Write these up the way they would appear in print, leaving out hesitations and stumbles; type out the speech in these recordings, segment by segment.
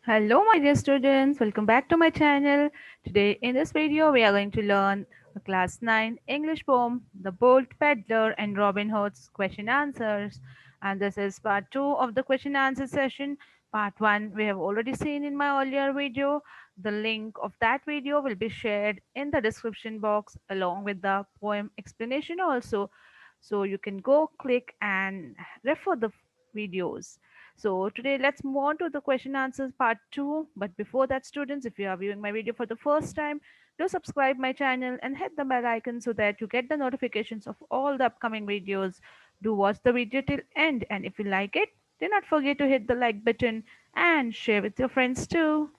Hello, my dear students. Welcome back to my channel. Today, in this video, we are going to learn a class 9 English poem, The Bold Peddler and Robin Hood's question answers. And this is part 2 of the question answer session. Part 1, we have already seen in my earlier video. The link of that video will be shared in the description box along with the poem explanation also. So you can go click and refer the videos. So today let's move on to the question answers part 2. But before that, students, if you are viewing my video for the first time, do subscribe my channel and hit the bell icon so that you get the notifications of all the upcoming videos. Do watch the video till end, and if you like it, do not forget to hit the like button and share with your friends too.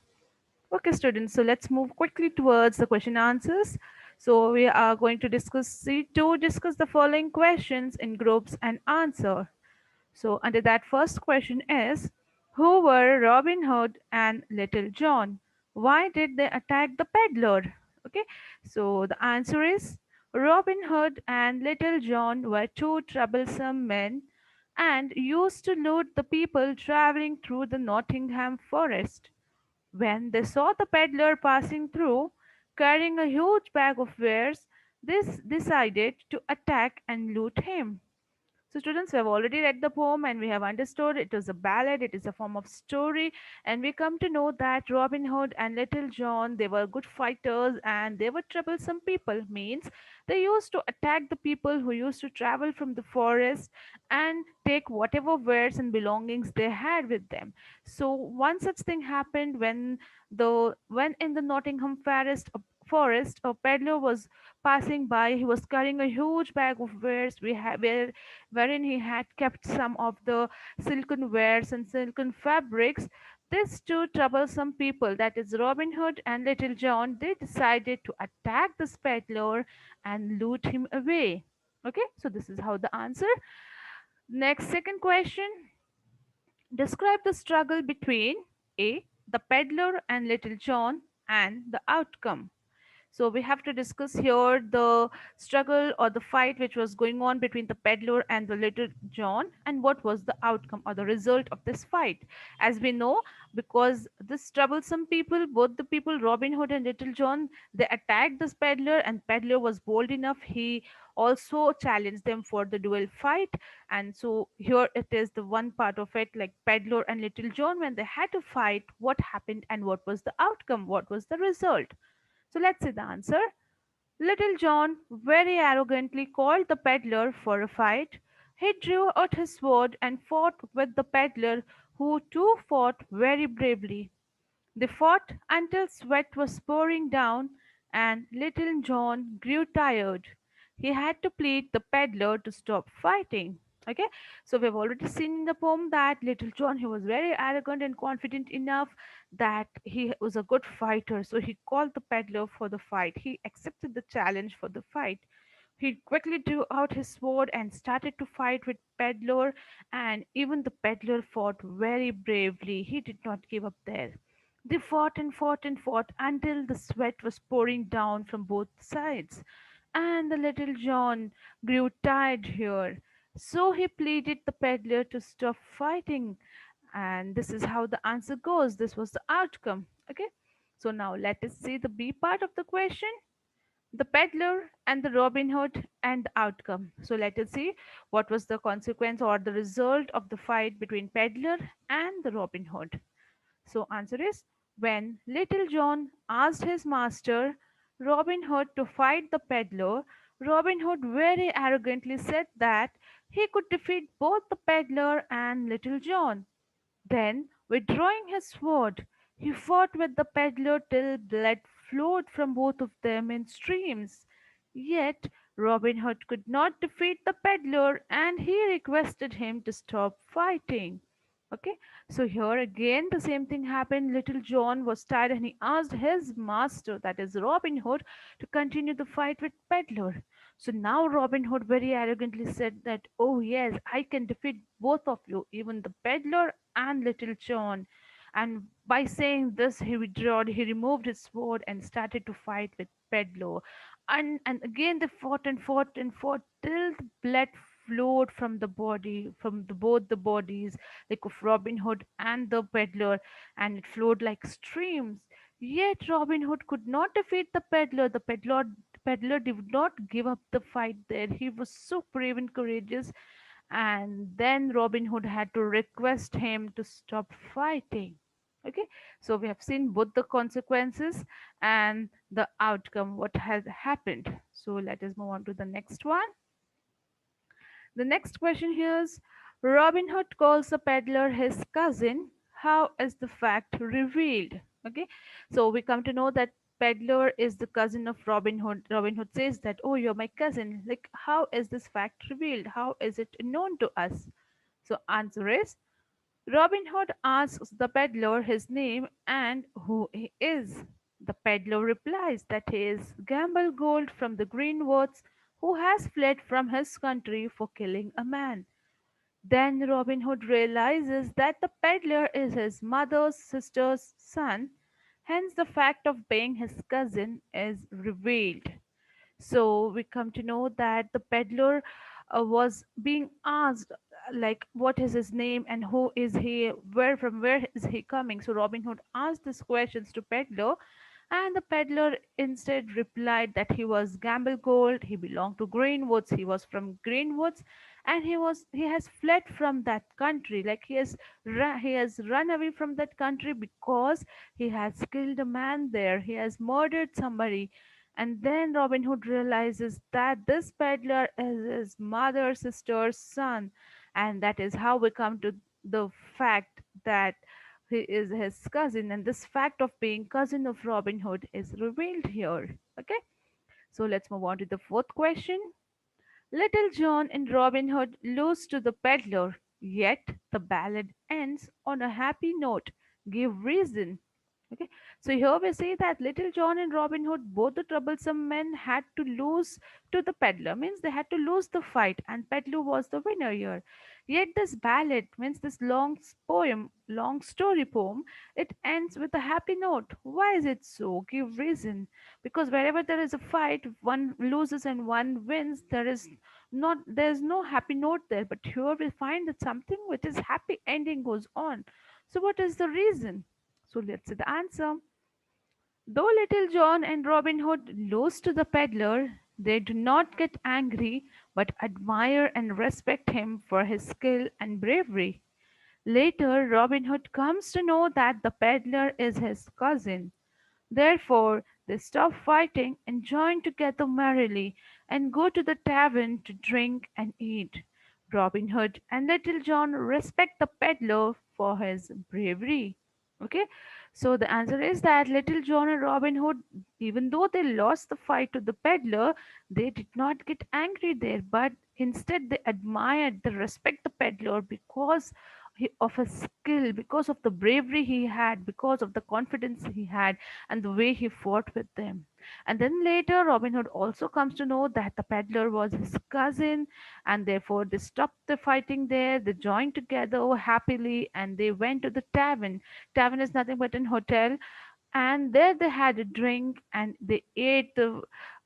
Okay, students, so let's move quickly towards the question answers. So we are going to discuss the following questions in groups and answer. So under that first question is, who were Robin Hood and Little John? Why did they attack the peddler? Okay, so the answer is Robin Hood and Little John were two troublesome men and used to loot the people traveling through the Nottingham forest. When they saw the peddler passing through, carrying a huge bag of wares, they decided to attack and loot him. So, students, we have already read the poem and we have understood it is a ballad, it is a form of story, and we come to know that Robin Hood and Little John they were good fighters and they were troublesome people. Means they used to attack the people who used to travel from the forest and take whatever wares and belongings they had with them. So, one such thing happened when in the Nottingham forest a peddler was passing by. He was carrying a huge bag of wares wherein he had kept some of the silken wares and silken fabrics. These two troublesome people, that is Robin Hood and Little John, they decided to attack the peddler and loot him away. Okay, so this is how the answer. Next, second question. Describe the struggle between A. The peddler and Little John and the outcome. So we have to discuss here the struggle or the fight which was going on between the peddler and the little John, and what was the outcome or the result of this fight. As we know, because this troublesome people, both the people Robin Hood and Little John, they attacked this peddler, and peddler was bold enough. He also challenged them for the duel fight. And so here it is the one part of it, like peddler and Little John, when they had to fight, what happened and what was the outcome, what was the result. So let's see the answer. Little John very arrogantly called the peddler for a fight. He drew out his sword and fought with the peddler, who too fought very bravely. They fought until sweat was pouring down and Little John grew tired. He had to plead the peddler to stop fighting. Okay, so we've already seen in the poem that Little John he was very arrogant and confident enough that he was a good fighter. So he called the peddler for the fight. He accepted the challenge for the fight. He quickly drew out his sword and started to fight with Peddler, and even the Peddler fought very bravely. He did not give up there. They fought and fought and fought until the sweat was pouring down from both sides. And the little John grew tired here. So he pleaded the peddler to stop fighting. And this is how the answer goes. This was the outcome. Okay. So now let us see the B part of the question, the peddler and the Robin Hood and the outcome. So let us see what was the consequence or the result of the fight between peddler and the Robin Hood. So answer is, when Little John asked his master Robin Hood to fight the peddler, Robin Hood very arrogantly said that he could defeat both the peddler and Little John. Then, withdrawing his sword, he fought with the peddler till blood flowed from both of them in streams. Yet Robin Hood could not defeat the peddler, and he requested him to stop fighting. Okay, so here again the same thing happened. Little John was tired and he asked his master, that is Robin Hood, to continue the fight with peddler. So now Robin Hood very arrogantly said that, oh yes, I can defeat both of you, even the peddler and Little John. And by saying this, he withdrew, he removed his sword and started to fight with Peddler. And again they fought and fought and fought till the blood flowed from the body, from both the bodies, like of Robin Hood and the peddler, and it flowed like streams. Yet Robin Hood could not defeat the peddler. The peddler did not give up the fight there. He was so brave and courageous, and then Robin Hood had to request him to stop fighting. Okay, so we have seen both the consequences and the outcome, what has happened. So let us move on to the next one. The next question here is, Robin Hood calls the peddler his cousin. How is the fact revealed? Okay, so we come to know that peddler is the cousin of Robin Hood. Robin Hood says that, oh, you're my cousin. Like, how is this fact revealed? How is it known to us? So, answer is, Robin Hood asks the peddler his name and who he is. The peddler replies that he is Gamble Gold from the Greenwoods, who has fled from his country for killing a man. Then Robin Hood realizes that the peddler is his mother's sister's son, hence, the fact of being his cousin is revealed. So we come to know that the peddler was being asked, like, what is his name and who is he, where is he coming. So Robin Hood asked these questions to peddler, and the peddler instead replied that he was Gamble Gold, he belonged to Greenwoods, he was from Greenwoods, and he has fled from that country, like he has run away from that country because he has killed a man there, he has murdered somebody. And then Robin Hood realizes that this peddler is his mother's sister's son, and that is how we come to the fact that he is his cousin, and this fact of being cousin of Robin Hood is revealed here. Okay, so let's move on to the fourth question. Little John and Robin Hood lose to the peddler, yet the ballad ends on a happy note. Give reason. Okay, so here we see that Little John and Robin Hood, both the troublesome men, had to lose to the peddler, means they had to lose the fight, and peddler was the winner here. Yet this ballad, means this long story poem, it ends with a happy note. Why is it so? Give reason. Because wherever there is a fight, one loses and one wins. There is no happy note there. But here we find that something which is happy ending goes on. So what is the reason? So let's see the answer. Though Little John and Robin Hood lose to the peddler, they do not get angry but admire and respect him for his skill and bravery. Later, Robin Hood comes to know that the peddler is his cousin. Therefore, they stop fighting and join together merrily and go to the tavern to drink and eat. Robin Hood and Little John respect the peddler for his bravery. Okay, so the answer is that Little John and Robin Hood, even though they lost the fight to the peddler, they did not get angry there, but instead they admired, they respect the peddler because of his skill, because of the bravery he had, because of the confidence he had, and the way he fought with them. And then later, Robin Hood also comes to know that the peddler was his cousin, and therefore they stopped the fighting there. They joined together happily, and they went to the tavern. Tavern is nothing but an hotel, and there they had a drink and they ate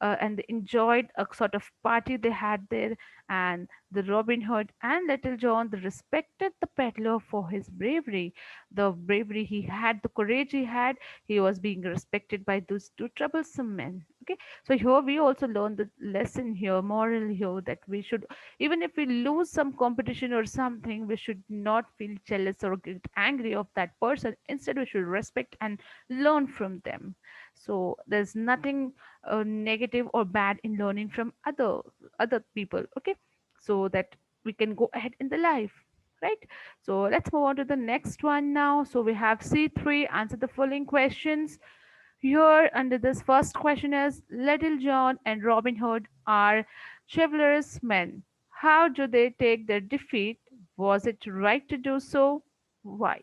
and they enjoyed a sort of party they had there. And the Robin Hood and Little John, they respected the peddler for his bravery, the bravery he had, the courage he had. He was being respected by those two troublesome men. Okay, so here we also learn the lesson here, moral here, that we should, even if we lose some competition or something, we should not feel jealous or get angry of that person. Instead, we should respect and learn from them. So there's nothing negative or bad in learning from other people. Okay, so that we can go ahead in the life, right? So let's move on to the next one now. So we have C3, answer the following questions. Here under this first question is, Little John and Robin Hood are chivalrous men. How do they take their defeat? Was it right to do so? Why?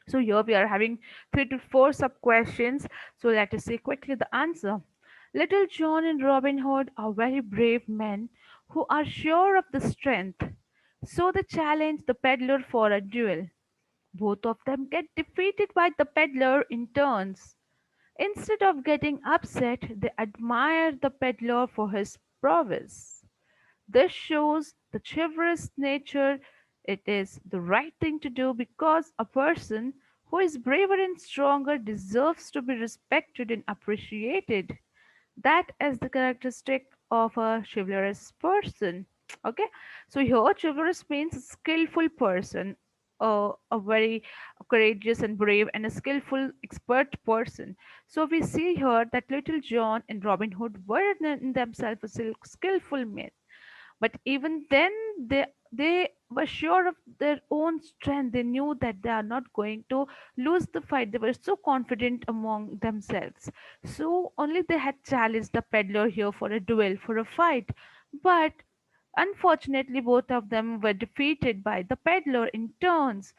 So here we are having 3 to 4 sub questions. So let us see quickly the answer. Little John and Robin Hood are very brave men who are sure of the strength. So they challenge the peddler for a duel. Both of them get defeated by the peddler in turns. Instead of getting upset, they admire the peddler for his prowess. This shows the chivalrous nature. It is the right thing to do because a person who is braver and stronger deserves to be respected and appreciated. That is the characteristic of a chivalrous person. Okay, so here chivalrous means a skillful person, a very courageous and brave and a skillful expert person. So we see here that Little John and Robin Hood were in themselves a skillful men, but even then they were sure of their own strength. They knew that they are not going to lose the fight. They were so confident among themselves, so only they had challenged the peddler here for a duel, for a fight. But unfortunately both of them were defeated by the peddler in turns.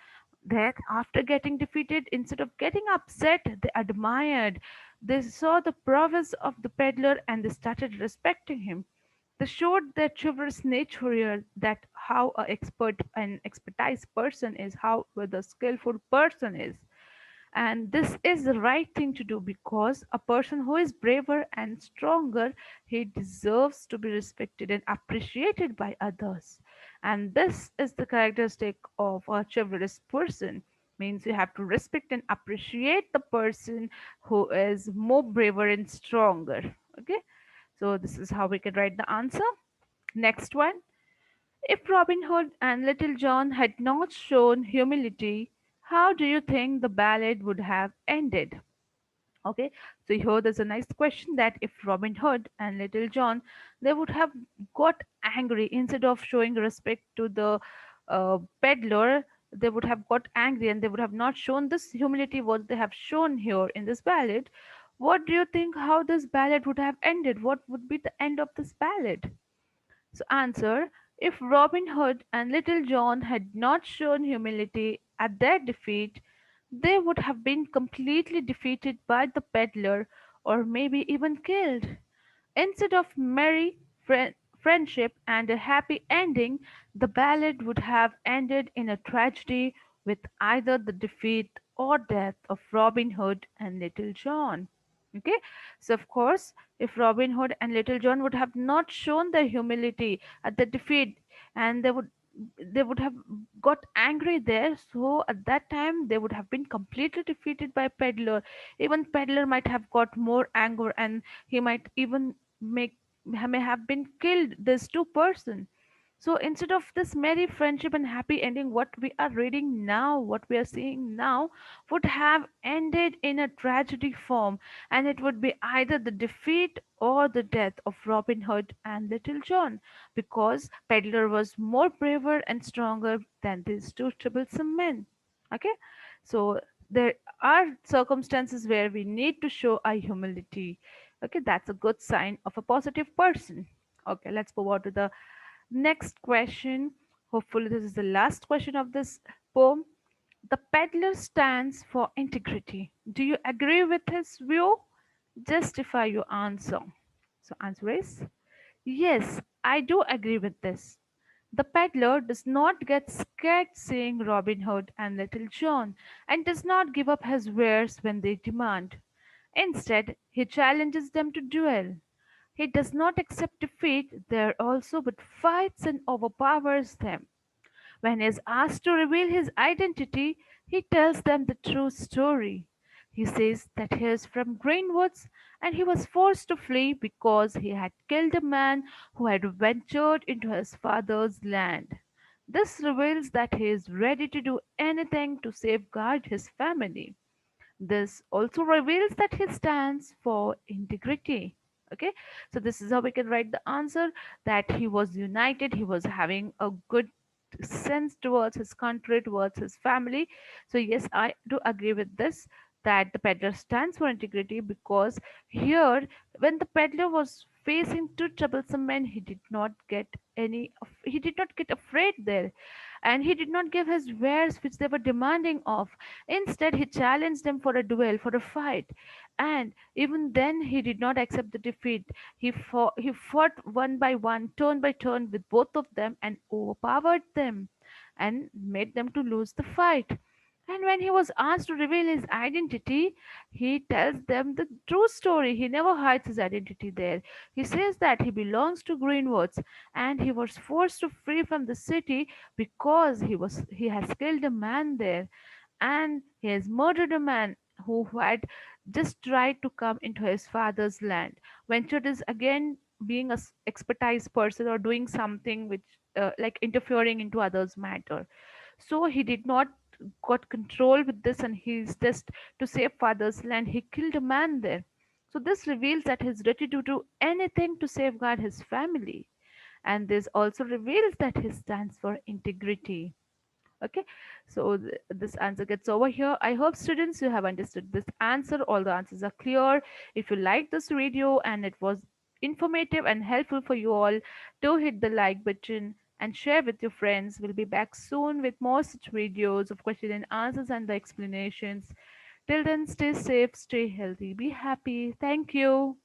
Then after getting defeated, instead of getting upset, they admired. They saw the prowess of the peddler and they started respecting him. They showed their chivalrous nature here, that how a expert and expertise person is, how the skillful person is. And this is the right thing to do because a person who is braver and stronger, he deserves to be respected and appreciated by others. And this is the characteristic of a chivalrous person. Means you have to respect and appreciate the person who is more braver and stronger. Okay, so this is how we can write the answer. Next one. If Robin Hood and Little John had not shown humility, how do you think the ballad would have ended? Okay, so here there's a nice question that if Robin Hood and Little John, they would have got angry instead of showing respect to the peddler, they would have got angry and they would have not shown this humility what they have shown here in this ballad. What do you think how this ballad would have ended? What would be the end of this ballad? So answer, if Robin Hood and Little John had not shown humility at their defeat, they would have been completely defeated by the peddler or maybe even killed. Instead of merry friendship and a happy ending, the ballad would have ended in a tragedy with either the defeat or death of Robin Hood and Little John. Okay, so of course, if Robin Hood and Little John would have not shown their humility at the defeat, and they would have got angry there, so at that time they would have been completely defeated by Peddler. Even Peddler might have got more anger and he might even make may have been killed this two person. So instead of this merry friendship and happy ending, what we are reading now, what we are seeing now, would have ended in a tragedy form, and it would be either the defeat or the death of Robin Hood and Little John, because Peddler was more braver and stronger than these two troublesome men. Okay, so there are circumstances where we need to show our humility. Okay, that's a good sign of a positive person. Okay, let's move on to the next question. Hopefully, this is the last question of this poem. The peddler stands for integrity. Do you agree with his view? Justify your answer. So, answer is yes, I do agree with this. The peddler does not get scared seeing Robin Hood and Little John and does not give up his wares when they demand. Instead, he challenges them to duel. He does not accept defeat there also but fights and overpowers them. When he is asked to reveal his identity, he tells them the true story. He says that he is from Greenwoods and he was forced to flee because he had killed a man who had ventured into his father's land. This reveals that he is ready to do anything to safeguard his family. This also reveals that he stands for integrity. Okay, so this is how we can write the answer, that he was united, he was having a good sense towards his country, towards his family. So yes, I do agree with this, that the peddler stands for integrity, because here when the peddler was facing two troublesome men, he did not get afraid there, and he did not give his wares which they were demanding of. Instead, he challenged them for a duel, for a fight. And even then, he did not accept the defeat. He fought one by one, turn by turn, with both of them and overpowered them and made them to lose the fight. And when he was asked to reveal his identity, he tells them the true story. He never hides his identity there. He says that he belongs to Greenwoods and he was forced to flee from the city because he has killed a man there, and he has murdered a man who had just tried to come into his father's land. Ventured is again being a expertise person or doing something which like interfering into others' matter. So he did not got control with this, and he's just to save father's land. He killed a man there. So this reveals that he's ready to do anything to safeguard his family, and this also reveals that he stands for integrity. Okay, so this answer gets over here. I hope students you have understood this answer. All the answers are clear. If you like this video and it was informative and helpful for you all, do hit the like button and share with your friends. We'll be back soon with more such videos of question and answers and the explanations. Till then, stay safe, stay healthy, be happy. Thank you.